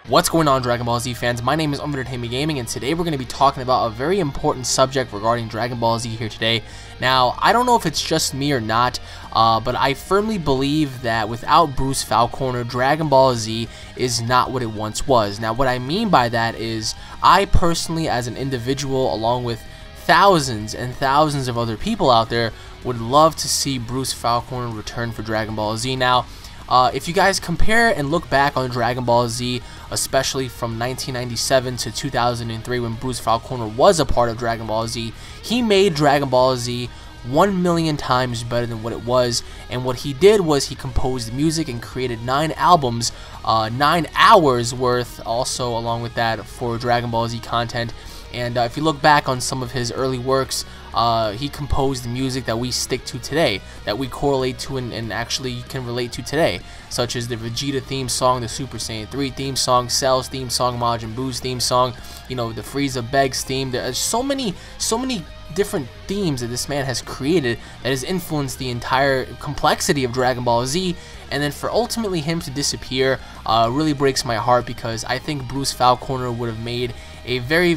What's going on, Dragon Ball Z fans? My name is UnrealEntGaming, and today we're going to be talking about a very important subject regarding Dragon Ball Z here today. Now, I don't know if it's just me or not, but I firmly believe that without Bruce Faulconer, Dragon Ball Z is not what it once was. Now, what I mean by that is, I personally, as an individual, along with thousands and thousands of other people out there, would love to see Bruce Faulconer return for Dragon Ball Z. Now, if you guys compare and look back on Dragon Ball Z, especially from 1997 to 2003 when Bruce Faulconer was a part of Dragon Ball Z, he made Dragon Ball Z 1,000,000 times better than what it was. And what he did was he composed music and created 9 albums, 9 hours worth also along with that for Dragon Ball Z content. And if you look back on some of his early works, he composed music that we stick to today, that we correlate to and actually can relate to today, such as the Vegeta theme song, the Super Saiyan 3 theme song, Cell's theme song, Majin Buu's theme song, you know, the Frieza Beg's theme. There's so many different themes that this man has created that has influenced the entire complexity of Dragon Ball Z. And then for ultimately him to disappear really breaks my heart, because I think Bruce Faulconer would have made a very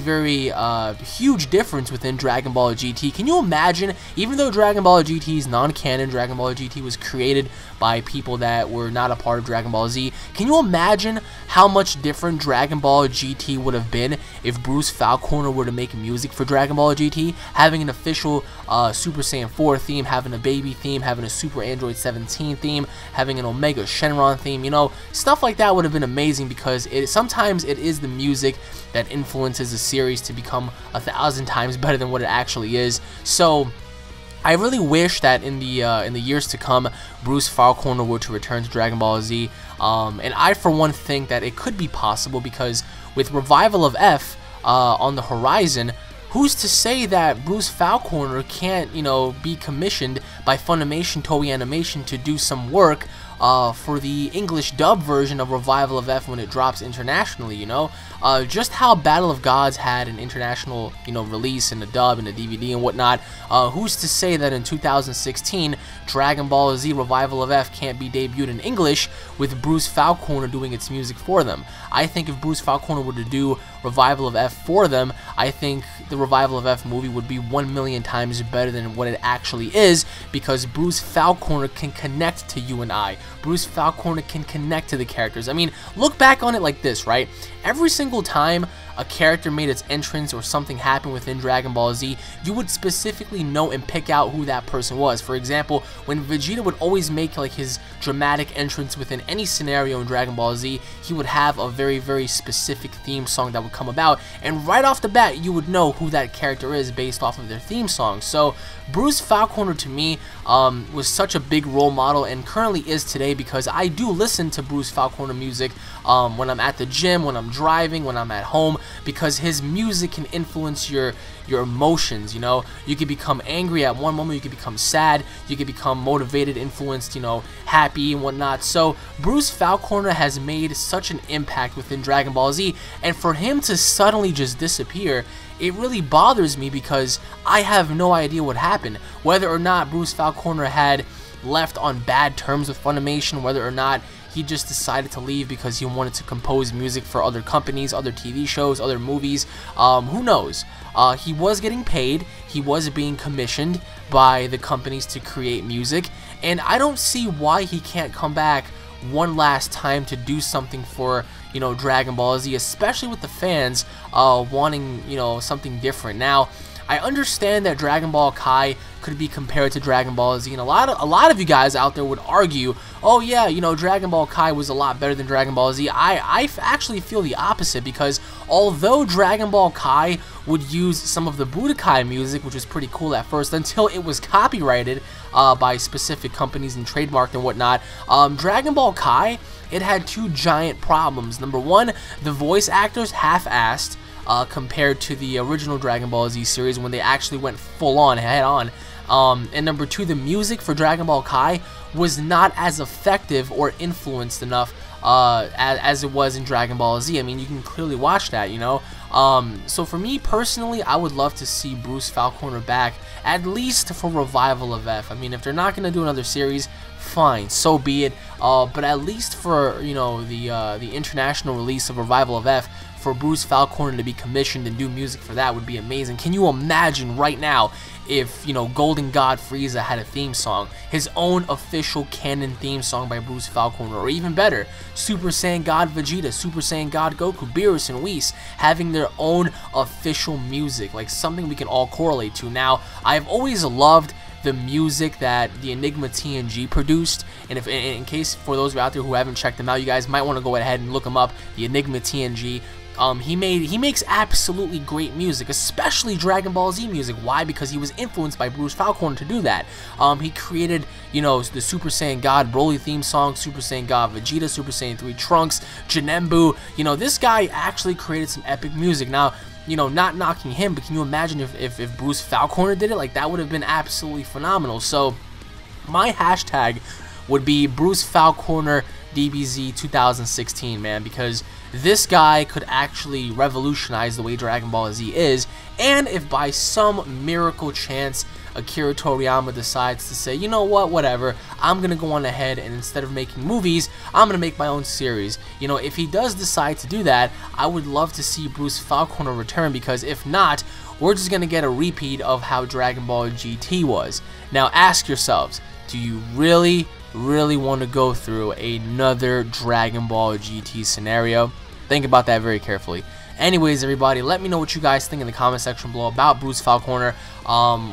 huge difference within Dragon Ball GT. Can you imagine, even though Dragon Ball GT is non-canon, Dragon Ball GT was created by people that were not a part of Dragon Ball Z, can you imagine how much different Dragon Ball GT would have been if Bruce Faulconer were to make music for Dragon Ball GT, having an official Super Saiyan 4 theme, having a baby theme, having a Super Android 17 theme, having an Omega Shenron theme, you know, stuff like that would have been amazing, because sometimes it is the music that influences a series to become 1,000 times better than what it actually is. So I really wish that in the years to come, Bruce Faulconer were to return to Dragon Ball Z, and I for one think that it could be possible, because with Revival of F on the horizon, who's to say that Bruce Faulconer can't, you know, be commissioned by Funimation Toei Animation to do some work for the English dub version of Revival of F when it drops internationally, you know? Just how Battle of Gods had an international, you know, release and a dub and a DVD and whatnot, who's to say that in 2016, Dragon Ball Z Revival of F can't be debuted in English with Bruce Faulconer doing its music for them? I think if Bruce Faulconer were to do Revival of F for them, I think the Revival of F movie would be 1,000,000 times better than what it actually is, because Bruce Faulconer can connect to you and I. Bruce Faulconer can connect to the characters. I mean, look back on it like this, right? Every single time a character made its entrance or something happened within Dragon Ball Z, you would specifically know and pick out who that person was. For example, when Vegeta would always make like his dramatic entrance within any scenario in Dragon Ball Z, he would have a very specific theme song that would come about, and right off the bat you would know who that character is based off of their theme song. So Bruce Faulconer to me was such a big role model, and currently is today, because I do listen to Bruce Faulconer music when I'm at the gym, when I'm driving, when I'm at home, because his music can influence your emotions, you know? You could become angry at one moment, you could become sad, you could become motivated, influenced, you know, happy and whatnot. So Bruce Faulconer has made such an impact within Dragon Ball Z, and for him to suddenly just disappear, it really bothers me, because I have no idea what happened. Whether or not Bruce Faulconer had left on bad terms with Funimation, whether or not he just decided to leave because he wanted to compose music for other companies, other TV shows, other movies, who knows? He was getting paid, he was being commissioned by the companies to create music, and I don't see why he can't come back one last time to do something for, you know, Dragon Ball Z, especially with the fans wanting, you know, something different. Now, I understand that Dragon Ball Kai could be compared to Dragon Ball Z, and a lot of you guys out there would argue, oh yeah, you know, Dragon Ball Kai was a lot better than Dragon Ball Z. I actually feel the opposite, because although Dragon Ball Kai would use some of the Budokai music, which was pretty cool at first, until it was copyrighted by specific companies and trademarked and whatnot, Dragon Ball Kai, it had 2 giant problems. Number one, the voice actors half-assed compared to the original Dragon Ball Z series when they actually went full-on, head-on. And number 2, the music for Dragon Ball Kai was not as effective or influenced enough as it was in Dragon Ball Z. I mean, you can clearly watch that, you know. So for me personally, I would love to see Bruce Faulconer back at least for Revival of F. I mean, if they're not going to do another series, fine, so be it. But at least for, you know, the international release of Revival of F, for Bruce Faulconer to be commissioned and do music for that would be amazing. Can you imagine right now if, you know, Golden God Frieza had a theme song, his own official canon theme song by Bruce Faulconer, or even better, Super Saiyan God Vegeta, Super Saiyan God Goku, Beerus, and Whis having their own official music, like something we can all correlate to. Now, I've always loved the music that the Enigma TNG produced, and if in case for those out there who haven't checked them out, you guys might want to go ahead and look them up. The Enigma TNG. He makes absolutely great music, especially Dragon Ball Z music. Why? Because he was influenced by Bruce Faulconer to do that. He created, you know, the Super Saiyan God Broly theme song, Super Saiyan God Vegeta, Super Saiyan 3 Trunks, Janembu. You know, this guy actually created some epic music. Now, you know, not knocking him, but can you imagine if Bruce Faulconer did it? Like, that would have been absolutely phenomenal. So, my hashtag would be Bruce Faulconer DBZ 2016, man, because this guy could actually revolutionize the way Dragon Ball Z is. And if by some miracle chance Akira Toriyama decides to say, you know what, whatever, I'm gonna go on ahead and instead of making movies, I'm gonna make my own series. You know, if he does decide to do that, I would love to see Bruce Faulconer return, because if not, we're just gonna get a repeat of how Dragon Ball GT was. Now ask yourselves, do you really want to go through another Dragon Ball GT scenario? Think about that very carefully. Anyways, everybody, let me know what you guys think in the comment section below about Bruce Faulconer.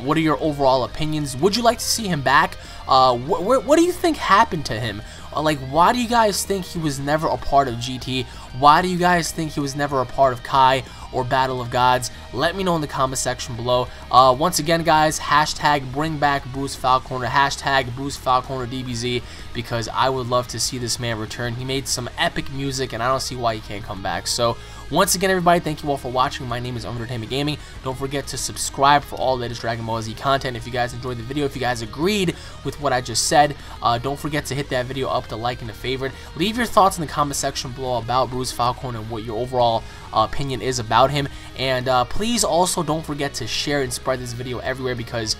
What are your overall opinions? Would you like to see him back? What do you think happened to him? Like, why do you guys think he was never a part of GT? Why do you guys think he was never a part of Kai or Battle of Gods? Let me know in the comment section below. Once again, guys, hashtag bring back Bruce Faulconer, hashtag Bruce Faulconer DBZ, because I would love to see this man return. He made some epic music, and I don't see why he can't come back. So, once again, everybody, thank you all for watching. My name is UnrealEntGaming. Don't forget to subscribe for all the latest Dragon Ball Z content. If you guys enjoyed the video, if you guys agreed with what I just said, don't forget to hit that video up, the like, and the favorite. Leave your thoughts in the comment section below about Bruce Faulconer and what your overall opinion is about him. And please also don't forget to share and spread this video everywhere, because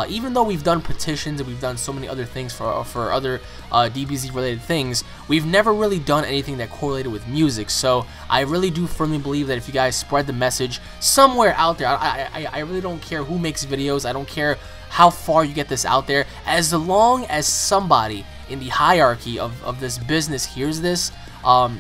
even though we've done petitions and we've done so many other things for other DBZ related things, we've never really done anything that correlated with music. So I really do firmly believe that if you guys spread the message somewhere out there, I really don't care who makes videos, I don't care how far you get this out there, as long as somebody in the hierarchy of this business hears this,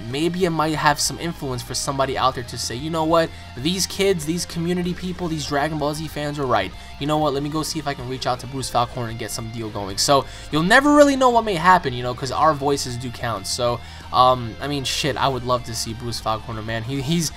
maybe it might have some influence for somebody out there to say, you know what, these kids, these community people, these Dragon Ball Z fans are right. You know what, let me go see if I can reach out to Bruce Faulconer and get some deal going. So you'll never really know what may happen, you know, because our voices do count. So I mean, shit, I would love to see Bruce Faulconer, man. He's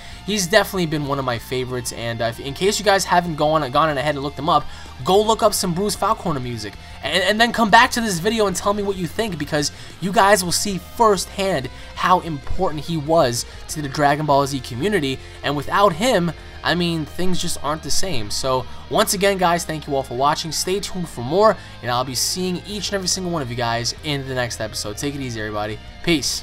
definitely been one of my favorites. And in case you guys haven't gone ahead and looked him up, go look up some Bruce Faulconer music, and then come back to this video and tell me what you think, because you guys will see firsthand how important he was to the Dragon Ball Z community. And without him, I mean, things just aren't the same. So once again, guys, thank you all for watching. Stay tuned for more, and I'll be seeing each and every single one of you guys in the next episode. Take it easy, everybody. Peace.